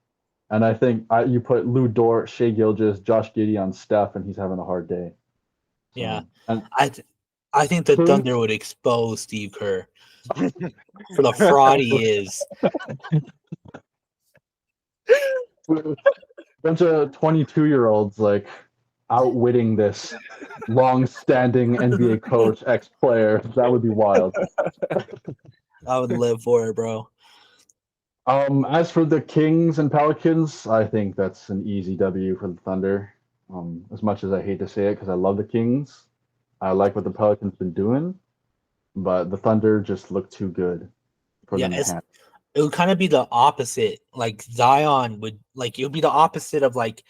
and I think you put Lou Dort, Shea Gilgeous, Josh Giddey on Steph, and he's having a hard day. So, Yeah, and I think the Thunder would expose Steve Kerr for the fraud he is. Bunch of 22-year-olds like outwitting this long-standing NBA coach, ex-player. That would be wild. I would live for it, bro. As for the Kings and Pelicans, I think that's an easy W for the Thunder. As much as I hate to say it, because I love the Kings, I like what the Pelicans been doing, but the Thunder just look too good for them to handle. It would kind of be the opposite. Like Zion would like it would be the opposite of like,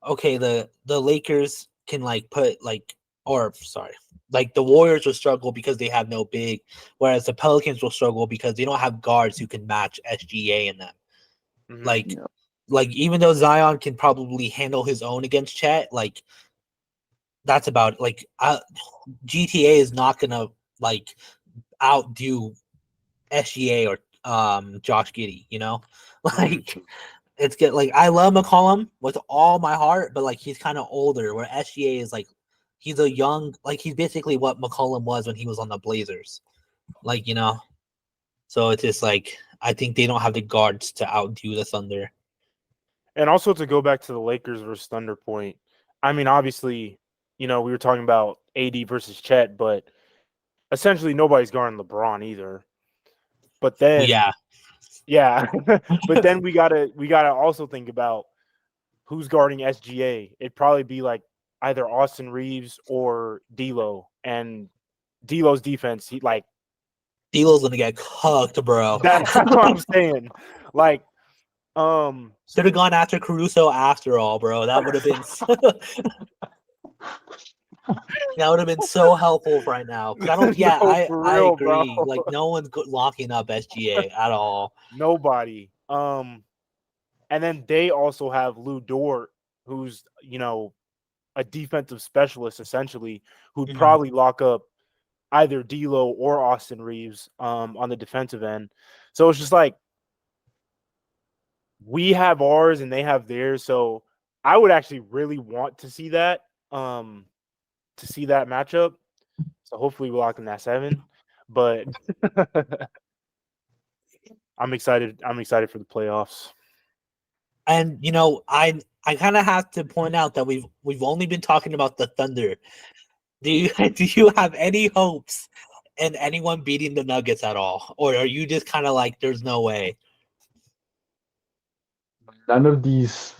okay, the Lakers can like put like like the Warriors will struggle because they have no big, whereas the Pelicans will struggle because they don't have guards who can match SGA in them. Like even though Zion can probably handle his own against Chet, like that's about it. Like GTA is not gonna like outdo SGA or Josh Giddey, you know? Like it's good. Like I love McCollum with all my heart, but like he's kind of older. Where SGA is like he's a young, like he's basically what McCollum was when he was on the Blazers, like you know. So it's just like I think they don't have the guards to outdo the Thunder. And also to go back to the Lakers versus Thunder point, I mean, obviously, you know, we were talking about AD versus Chet, but essentially nobody's guarding LeBron either. But then, Well, yeah, but then we gotta also think about who's guarding SGA. It'd probably be like either Austin Reeves or D'Lo. And D'Lo's defense, he like D'Lo's gonna get cooked, bro. that's what I'm saying. Like, should have gone after Caruso after all, bro. That would have been that would have been so helpful right now. 'Cause I don't. Yeah, No, I for real, agree. bro. Like no one's locking up SGA at all. Nobody. And then they also have Lou Dort, who's a defensive specialist essentially, who'd Mhm. probably lock up either D'Lo or Austin Reeves on the defensive end. So it's just like we have ours and they have theirs. So I would actually really want to see that matchup. So hopefully we're locking that 7. But I'm excited. I'm excited for the playoffs. And I kind of have to point out that we've only been talking about the Thunder. Do you have any hopes in anyone beating the Nuggets at all, or are you just kind of like there's no way? None of these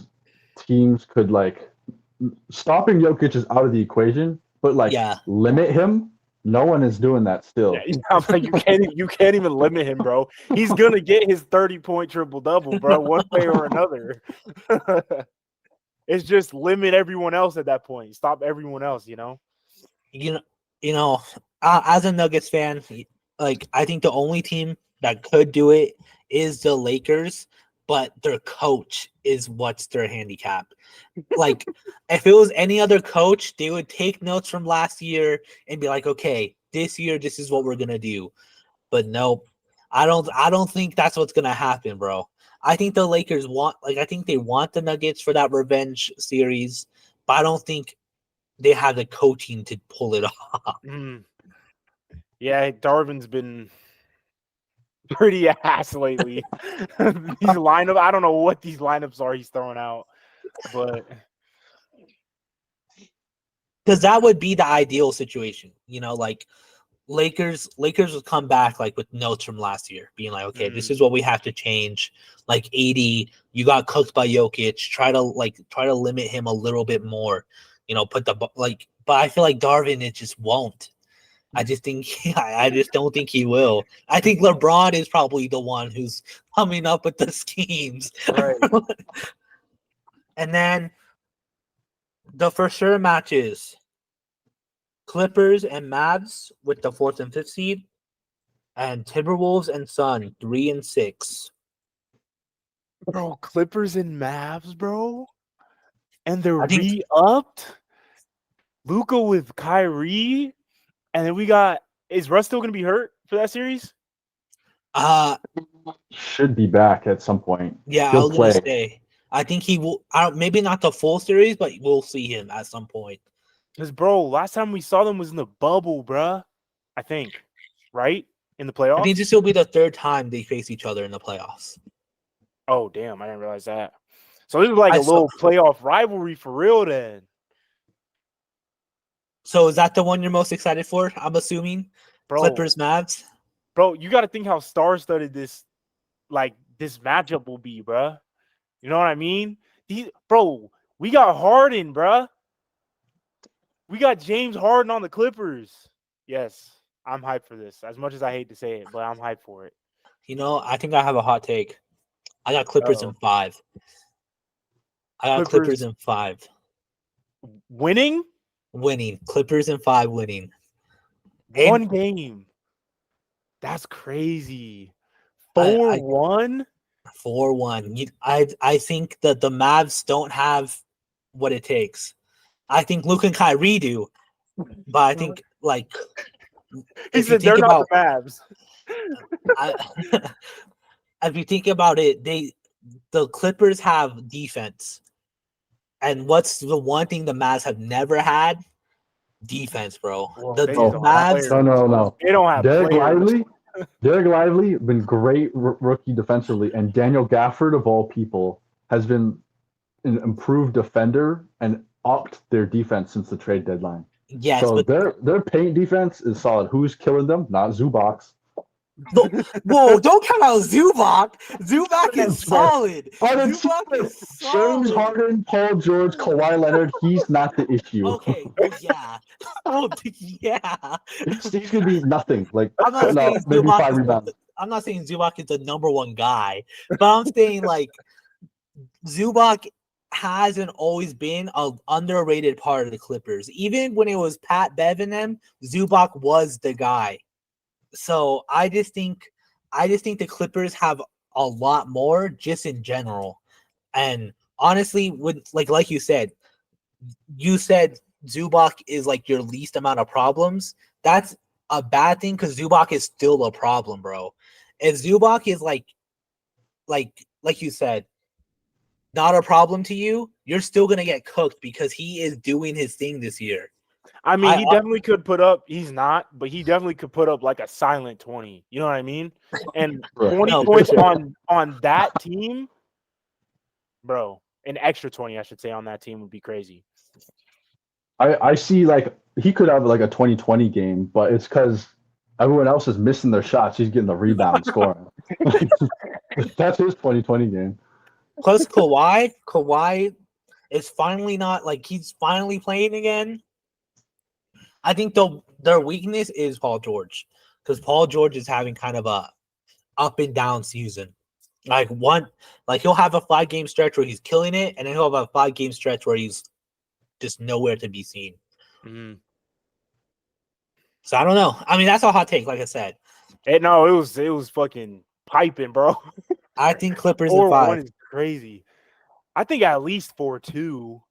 teams could stopping Jokic is out of the equation, but limit him. No one is doing that still. Yeah, I'm like, you can't even limit him, bro. He's gonna get his 30-point triple-double, bro, one way or another. It's just limit everyone else at that point. Stop everyone else, As a Nuggets fan, I think the only team that could do it is the Lakers, but their coach is what's their handicap. Like, if it was any other coach, they would take notes from last year and be like, okay, this year, this is what we're gonna do. But nope, I don't think that's what's gonna happen, bro. I think the Lakers I think they want the Nuggets for that revenge series, but I don't think they have the coaching to pull it off. Yeah, Darvin's been pretty ass lately. These lineups, I don't know what these lineups are he's throwing out, but because that would be the ideal situation, Lakers would come back with notes from last year, being like, okay, this is what we have to change. Like 80, you got cooked by Jokic. Try to limit him a little bit more. But I feel like Darvin it just won't. I just don't think he will. I think LeBron is probably the one who's coming up with the schemes. Right. And then the for sure matches. Clippers and Mavs with the 4th and 5th seed, and Timberwolves and Sun 3 and 6. Bro, Clippers and Mavs, bro, and they're re-upped. Luka with Kyrie, and then is Russ still gonna be hurt for that series? Should be back at some point. Yeah, I was gonna say. I think he will. Maybe not the full series, but we'll see him at some point. Because, bro, last time we saw them was in the bubble, bruh. I think, right? In the playoffs? I think this will be the 3rd time they face each other in the playoffs. Oh, damn. I didn't realize that. So this is like a little playoff rivalry for real then. So is that the one you're most excited for, I'm assuming? Bro, Clippers, Mavs? Bro, you got to think how star-studded this matchup will be, bruh. You know what I mean? Bro, we got Harden, bruh. We got James Harden on the Clippers. Yes, I'm hyped for this. As much as I hate to say it, but I'm hyped for it. I think I have a hot take. I got Clippers in 5. Clippers in 5. Winning? Winning. Clippers in 5 winning. One game. That's crazy. 4-1? 4-1. I think that the Mavs don't have what it takes. I think Luke and Kyrie do, but I think he said they're not the Mavs. If you think about it, the Clippers have defense, and what's the one thing the Mavs have never had? Defense, bro. Well, the Mavs. No. They don't have Derek Lively been great rookie defensively, and Daniel Gafford of all people has been an improved defender and upped their defense since the trade deadline. Yes, so but their paint defense is solid. Who's killing them? Not Zubac. Whoa, don't count out Zubac. Zubac is solid. Zubac is solid. James Harden, Paul George, Kawhi Leonard, he's not the issue. Okay, well, yeah. Oh, yeah. He's going to be nothing. Like, I'm not no, saying maybe Zubac 5 is rebounds. I'm not saying Zubac is the number one guy, but I'm saying like Zubac hasn't always been an underrated part of the Clippers. Even when it was Pat Bev and them, Zubac was the guy. So I just think the Clippers have a lot more just in general. And honestly, with like you said Zubac is like your least amount of problems. That's a bad thing because Zubac is still a problem, bro. If Zubac is like you said, not a problem to you, you're still gonna get cooked because he is doing his thing this year. I mean, he definitely could put up. He's not, but he definitely could put up like a silent 20. You know what I mean? And 20 No, points on that team, bro. An extra 20, I should say, on that team would be crazy. I see, like, he could have like a 2020 game, but it's because everyone else is missing their shots. He's getting the rebound scoring. That's his 2020 game. Plus Kawhi is finally not like he's finally playing again. I think their weakness is Paul George because Paul George is having kind of a up and down season. Like he'll have a 5-game stretch where he's killing it, and then he'll have a 5-game stretch where he's just nowhere to be seen. Mm-hmm. So I don't know. I mean, that's a hot take, like I said. It was fucking piping, bro. I think Clippers in 5. 4-1 is crazy. I think at least 4-2.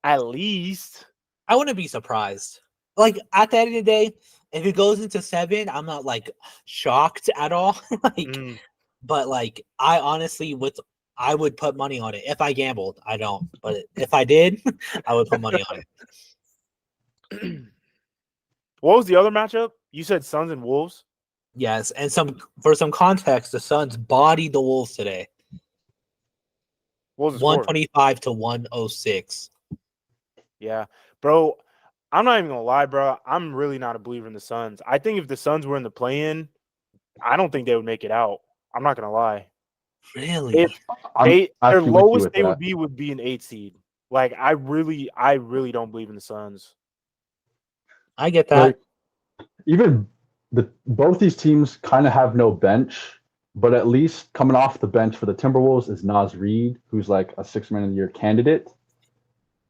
At least. I wouldn't be surprised. Like at the end of the day, if it goes into 7, I'm not like shocked at all. But like I honestly I would put money on it if I gambled. I don't, but if I did, I would put money on it. What was the other matchup? You said Suns and Wolves? Yes, and for some context, the Suns bodied the Wolves today. What was the 125 to 106. Yeah, bro. I'm not even gonna lie, bro. I'm really not a believer in the Suns. I think if the Suns were in the play-in, I don't think they would make it out. I'm not gonna lie. Really? Their lowest they would be an 8 seed. Like I really don't believe in the Suns. I get that. Like, even both these teams kind of have no bench, but at least coming off the bench for the Timberwolves is Naz Reid, who's like a 6-man of the year candidate.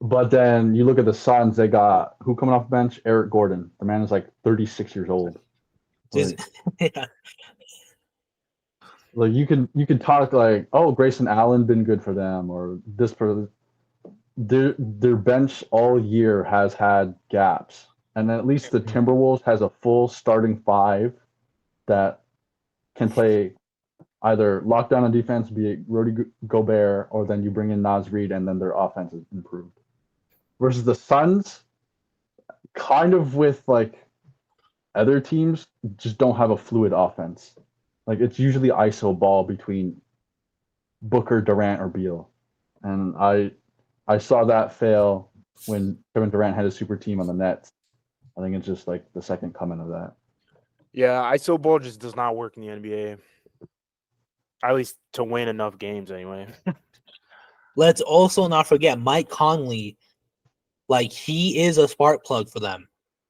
But then you look at the Suns, they got who coming off the bench? Eric Gordon. The man is like 36 years old. Like, yeah. Like you can talk like, oh, Grayson Allen been good for them, or this person. Their bench all year has had gaps. And at least the Timberwolves has a full starting 5 that can play either lockdown on defense, be it Rudy Gobert, or then you bring in Naz Reid, and then their offense is improved. Versus the Suns, kind of with like other teams, just don't have a fluid offense. Like it's usually ISO ball between Booker, Durant, or Beal. And I saw that fail when Kevin Durant had a super team on the Nets. I think it's just like the second coming of that. Yeah, ISO ball just does not work in the NBA. At least to win enough games anyway. Let's also not forget Mike Conley. Like he is a spark plug for them.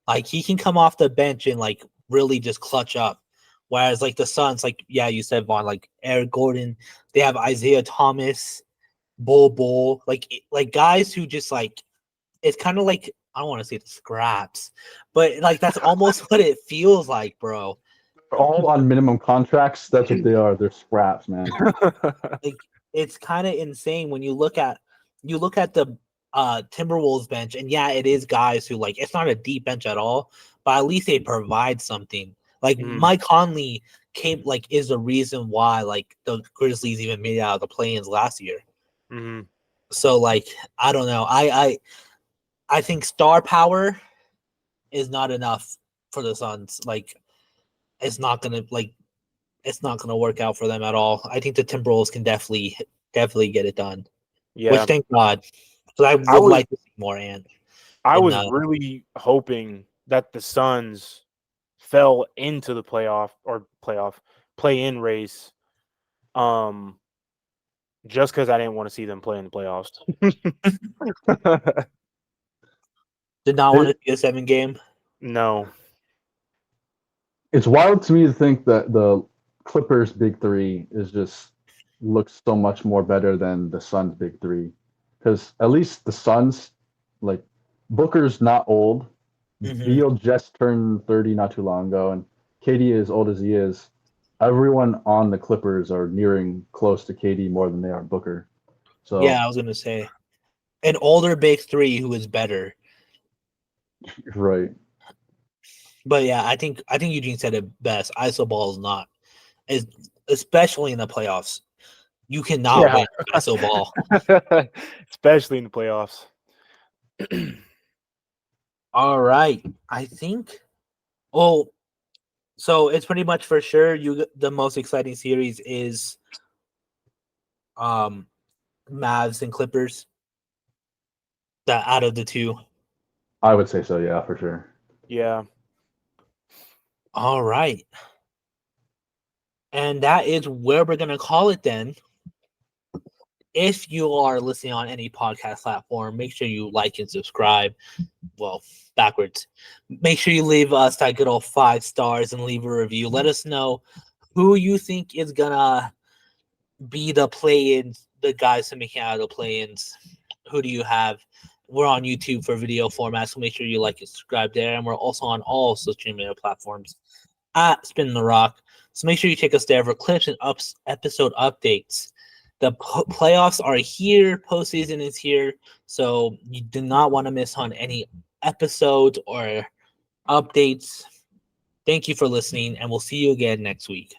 Like he can come off the bench and like really just clutch up. Whereas like the Suns, like yeah, you said Vaughn, like Eric Gordon, they have Isaiah Thomas, Bull, like guys who just like it's kind of like I don't want to say the scraps, but like that's almost what it feels like, bro. They're all on minimum contracts. That's what they are. They're scraps, man. Like it's kind of insane when you look at the Timberwolves bench, and yeah, it is guys who like it's not a deep bench at all, but at least they provide something. Like Mike Conley is the reason why like the Grizzlies even made it out of the play-ins last year. Mm-hmm. So like I don't know, I think star power is not enough for the Suns. Like it's not gonna work out for them at all. I think the Timberwolves can definitely get it done. Yeah. Which thank God. Because I would like to see more. And I was really hoping that the Suns fell into the play-in race, just because I didn't want to see them play in the playoffs. Did not want to see a 7 game. No. It's wild to me to think that the Clippers' big three looks so much more better than the Suns' big three, because at least the Suns, like Booker's not old, Beal just turned 30 not too long ago, and KD, as old as he is, everyone on the Clippers are nearing close to KD more than they are Booker. So yeah, I was gonna say an older big three who is better. Right. But yeah, I think Eugene said it best. ISO ball is not, especially in the playoffs. You cannot win ISO ball. Especially in the playoffs. All right, I think. Oh, so it's pretty much for sure. The most exciting series is, Mavs and Clippers. That out of the two. I would say so, yeah, for sure. Yeah. All right. And that is where we're going to call it then. If you are listening on any podcast platform, make sure you like and subscribe. Well, backwards. Make sure you leave us that good old 5 stars and leave a review. Let us know who you think is going to be the play-ins, the guys to make it out of the play-ins. Who do you have? We're on YouTube for video format, so make sure you like and subscribe there. And we're also on all social media platforms at Spin the Rock. So make sure you check us there for clips and episode updates. The playoffs are here. Postseason is here. So you do not want to miss on any episodes or updates. Thank you for listening, and we'll see you again next week.